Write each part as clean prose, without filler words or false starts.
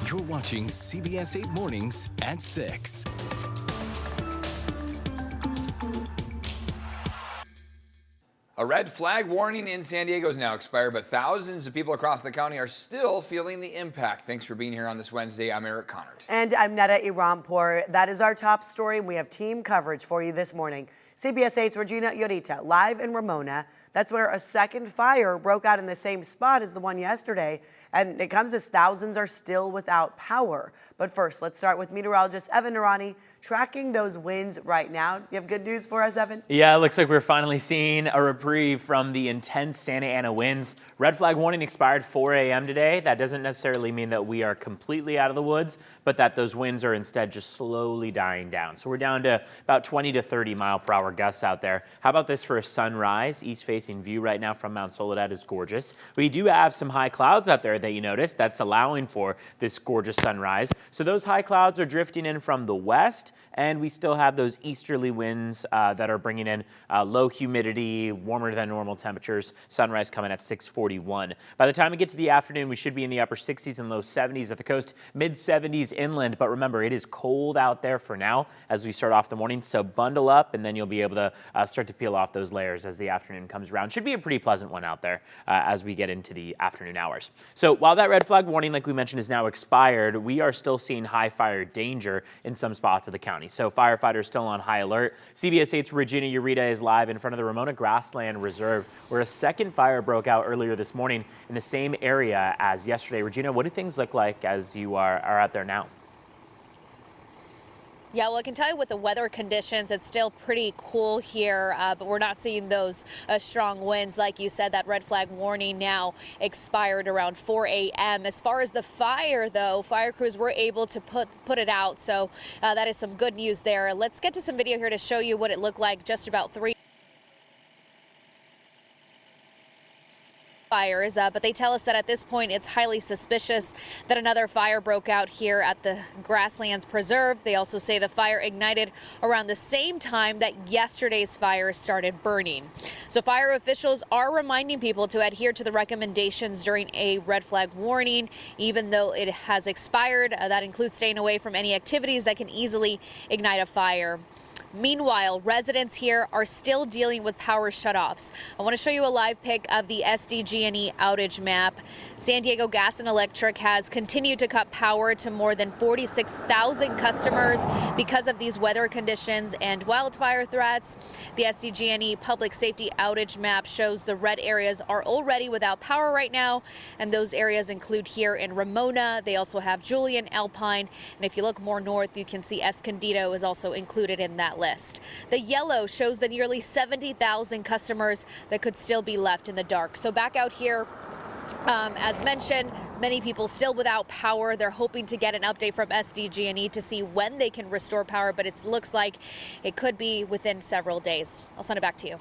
You're watching CBS 8 Mornings at 6. A red flag warning in San Diego is now expired, but thousands of people across the county are still feeling the impact. Thanks for being here on this Wednesday. I'm Eric Connert. And I'm Netta Irampour. That is our top story. We have team coverage for you this morning. CBS 8's Regina Yorita live in Ramona. That's where a second fire broke out in the same spot as the one yesterday. And it comes as thousands are still without power. But first, let's start with meteorologist Evan Narani tracking those winds right now. You have good news for us, Evan? Yeah, it looks like we're finally seeing a reprieve from the intense Santa Ana winds. Red flag warning expired 4 a.m. today. That doesn't necessarily mean that we are completely out of the woods, but that those winds are instead just slowly dying down. So we're down to about 20 to 30 mile per hour gusts out there. How about this for a sunrise? East-facing view right now from Mount Soledad is gorgeous. We do have some high clouds out there that you notice that's allowing for this gorgeous sunrise. So those high clouds are drifting in from the west, and we still have those easterly winds that are bringing in low humidity, warmer than normal temperatures. Sunrise coming at 6:41. By the time we get to the afternoon, we should be in the upper 60s and low 70s at the coast, mid 70s inland. But remember, it is cold out there for now as we start off the morning. So bundle up, and then you'll be able to start to peel off those layers as the afternoon comes around. Should be a pretty pleasant one out there as we get into the afternoon hours. So while that red flag warning, like we mentioned, is now expired, we are still seeing high fire danger in some spots of the county. So firefighters still on high alert. CBS 8's Regina Yorita is live in front of the Ramona Grassland Reserve, where a second fire broke out earlier this morning in the same area as yesterday. Regina, what do things look like as you are out there now? Yeah, well, I can tell you with the weather conditions, it's still pretty cool here, but we're not seeing those strong winds. Like you said, that red flag warning now expired around 4 a.m. As far as the fire, though, fire crews were able to put it out. So that is some good news there. Let's get to some video here to show you what it looked like just about 3 fires, but they tell us that at this point it's highly suspicious that another fire broke out here at the Grasslands Preserve. They also say the fire ignited around the same time that yesterday's fire started burning. So fire officials are reminding people to adhere to the recommendations during a red flag warning, even though it has expired. That includes staying away from any activities that can easily ignite a fire. Meanwhile, residents here are still dealing with power shutoffs. I want to show you a live pic of the SDG&E outage map. San Diego Gas and Electric has continued to cut power to more than 46,000 customers because of these weather conditions and wildfire threats. The SDG&E public safety outage map shows the red areas are already without power right now, and those areas include here in Ramona. They also have Julian, Alpine, and if you look more north, you can see Escondido is also included in that list. The yellow shows the nearly 70,000 customers that could still be left in the dark. So back out here, as mentioned, many people still without power. They're hoping to get an update from SDG&E to see when they can restore power, but it looks like it could be within several days. I'll send it back to you.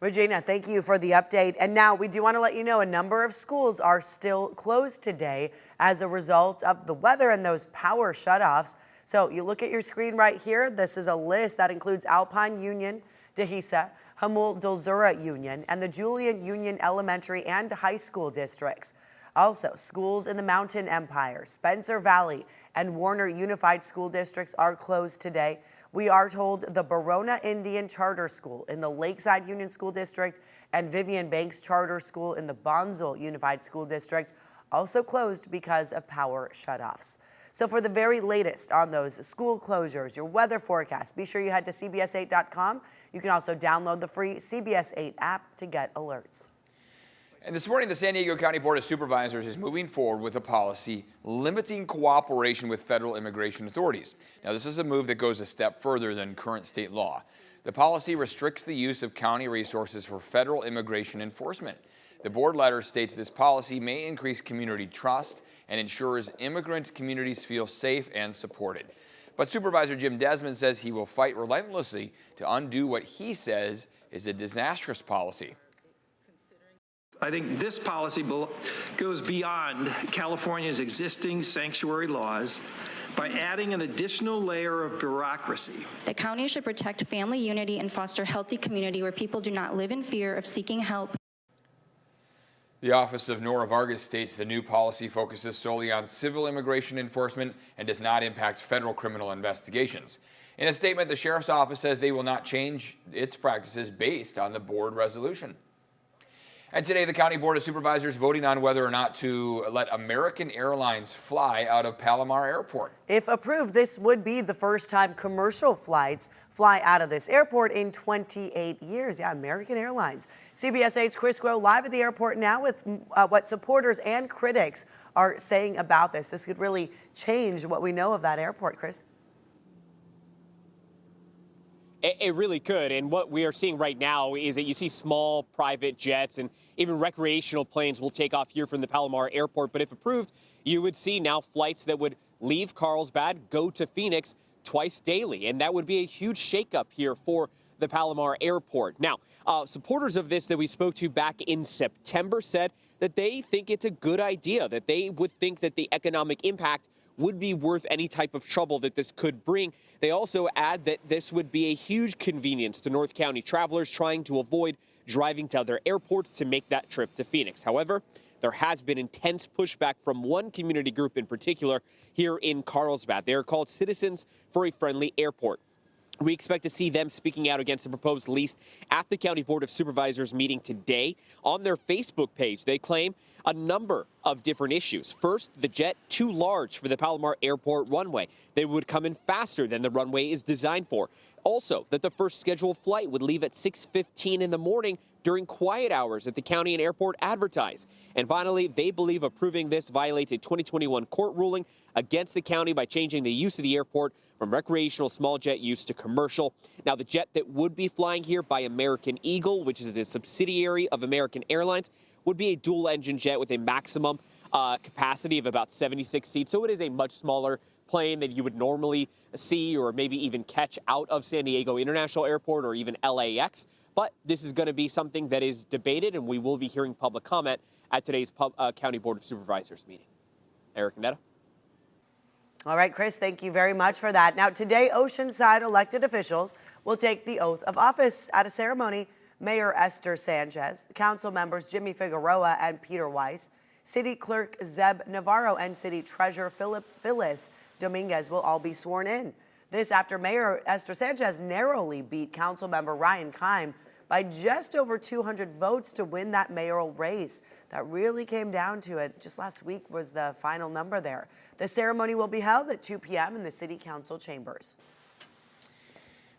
Regina, thank you for the update. And now we do want to let you know a number of schools are still closed today as a result of the weather and those power shutoffs. So you look at your screen right here. This is a list that includes Alpine Union, Dehesa, Hamul Dulzura Union, and the Julian Union Elementary and High School districts. Also, schools in the Mountain Empire, Spencer Valley, and Warner Unified School Districts are closed today. We are told the Barona Indian Charter School in the Lakeside Union School District and Vivian Banks Charter School in the Bonsall Unified School District also closed because of power shutoffs. So for the very latest on those school closures, your weather forecast, be sure you head to CBS8.com. You can also download the free CBS 8 app to get alerts. And this morning, the San Diego County Board of Supervisors is moving forward with a policy limiting cooperation with federal immigration authorities. Now, this is a move that goes a step further than current state law. The policy restricts the use of county resources for federal immigration enforcement. The board letter states this policy may increase community trust and ensures immigrant communities feel safe and supported. But Supervisor Jim Desmond says he will fight relentlessly to undo what he says is a disastrous policy. I think this policy goes beyond California's existing sanctuary laws by adding an additional layer of bureaucracy. The county should protect family unity and foster a healthy community where people do not live in fear of seeking help. The Office of Nora Vargas states the new policy focuses solely on civil immigration enforcement and does not impact federal criminal investigations. In a statement, the Sheriff's Office says they will not change its practices based on the board resolution. And today, the County Board of Supervisors voting on whether or not to let American Airlines fly out of Palomar Airport. If approved, this would be the first time commercial flights fly out of this airport in 28 years. Yeah, American Airlines. CBS 8's Chris Grow live at the airport now with what supporters and critics are saying about this. This could really change what we know of that airport, Chris. It really could. And what we are seeing right now is that you see small private jets and even recreational planes will take off here from the Palomar Airport. But if approved, you would see now flights that would leave Carlsbad, go to Phoenix twice daily. And that would be a huge shakeup here for the Palomar Airport. Now, supporters of this that we spoke to back in September said that they think it's a good idea, that they would think that the economic impact would be worth any type of trouble that this could bring. They also add that this would be a huge convenience to North County travelers trying to avoid driving to other airports to make that trip to Phoenix. However, there has been intense pushback from one community group in particular here in Carlsbad. They are called Citizens for a Friendly Airport. We expect to see them speaking out against the proposed lease at the County Board of Supervisors meeting today. On their Facebook page, they claim a number of different issues. First, the jet too large for the Palomar Airport runway. They would come in faster than the runway is designed for. Also, that the first scheduled flight would leave at 6:15 in the morning during quiet hours that the county and airport advertise. And finally, they believe approving this violates a 2021 court ruling against the county by changing the use of the airport from recreational small jet use to commercial. Now, the jet that would be flying here by American Eagle, which is a subsidiary of American Airlines, would be a dual-engine jet with a maximum capacity of about 76 seats. So it is a much smaller plane than you would normally see or maybe even catch out of San Diego International Airport or even LAX. But this is going to be something that is debated, and we will be hearing public comment at today's County Board of Supervisors meeting. Eric Netta. All right, Chris, thank you very much for that. Now, today, Oceanside elected officials will take the oath of office. At a ceremony, Mayor Esther Sanchez, council members Jimmy Figueroa and Peter Weiss, City Clerk Zeb Navarro, and City Treasurer Phyllis Dominguez will all be sworn in. This after Mayor Esther Sanchez narrowly beat Councilmember Ryan Keim by just over 200 votes to win that mayoral race. That really came down to it. Just last week was the final number there. The ceremony will be held at 2 p.m. in the City Council chambers.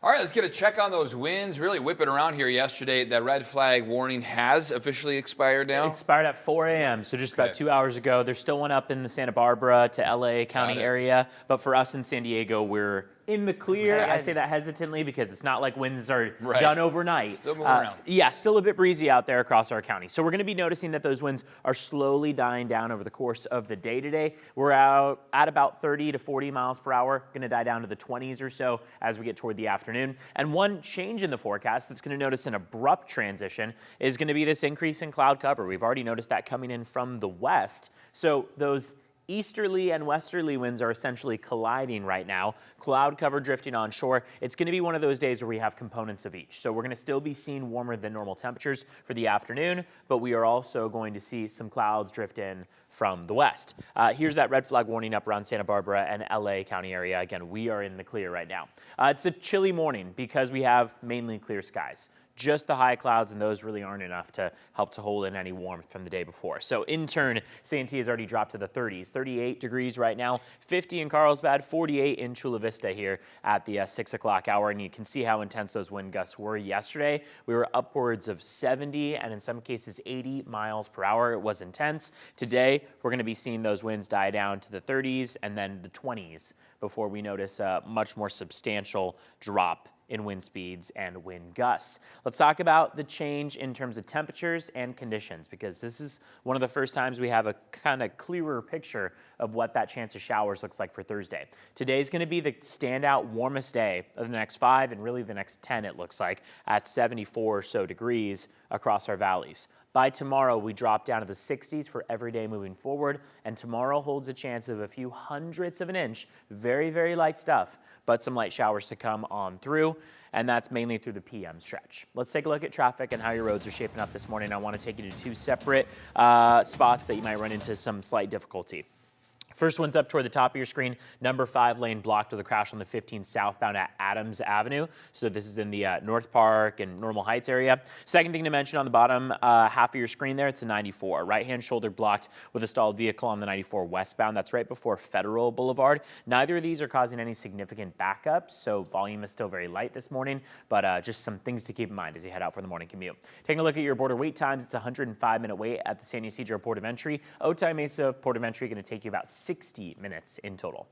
All right, let's get a check on those winds. Really whipping around here yesterday. That red flag warning has officially expired now? It expired at 4 a.m., so just about 2 hours ago. There's still one up in the Santa Barbara to LA County area, but for us in San Diego, we're in the clear. I say that hesitantly because it's not like winds are done overnight. Still moving around. Yeah, still a bit breezy out there across our county. So we're going to be noticing that those winds are slowly dying down over the course of the day today. We're out at about 30 to 40 miles per hour, going to die down to the 20s or so as we get toward the afternoon. And one change in the forecast that's going to notice an abrupt transition is going to be this increase in cloud cover. We've already noticed that coming in from the west. So those easterly and westerly winds are essentially colliding right now. Cloud cover drifting onshore. It's going to be one of those days where we have components of each. So we're going to still be seeing warmer than normal temperatures for the afternoon, but we are also going to see some clouds drift in from the west. Here's that red flag warning up around Santa Barbara and LA County area. Again, we are in the clear right now. It's a chilly morning because we have mainly clear skies. Just the high clouds, and those really aren't enough to help to hold in any warmth from the day before. So in turn, Santee has already dropped to the 30s, 38 degrees right now, 50 in Carlsbad, 48 in Chula Vista here at the 6 o'clock hour. And you can see how intense those wind gusts were yesterday. We were upwards of 70 and in some cases 80 miles per hour. It was intense. Today, we're going to be seeing those winds die down to the 30s and then the 20s before we notice a much more substantial drop in wind speeds and wind gusts. Let's talk about the change in terms of temperatures and conditions, because this is one of the first times we have a kind of clearer picture of what that chance of showers looks like for Thursday. Today's going to be the standout warmest day of the next 5 and really the next 10, it looks like, at 74 or so degrees across our valleys. By tomorrow, we drop down to the 60s for every day moving forward, and tomorrow holds a chance of a few hundredths of an inch. Very, very light stuff, but some light showers to come on through, and that's mainly through the PM stretch. Let's take a look at traffic and how your roads are shaping up this morning. I want to take you to two separate spots that you might run into some slight difficulty. First one's up toward the top of your screen, number 5 lane blocked with a crash on the 15 southbound at Adams Avenue. So this is in the North Park and Normal Heights area. Second thing to mention on the bottom half of your screen there, it's the 94. Right-hand shoulder blocked with a stalled vehicle on the 94 westbound. That's right before Federal Boulevard. Neither of these are causing any significant backups, so volume is still very light this morning, but just some things to keep in mind as you head out for the morning commute. Taking a look at your border wait times, it's a 105-minute wait at the San Ysidro Port of Entry. Otay Mesa Port of Entry going to take you about 60 minutes in total.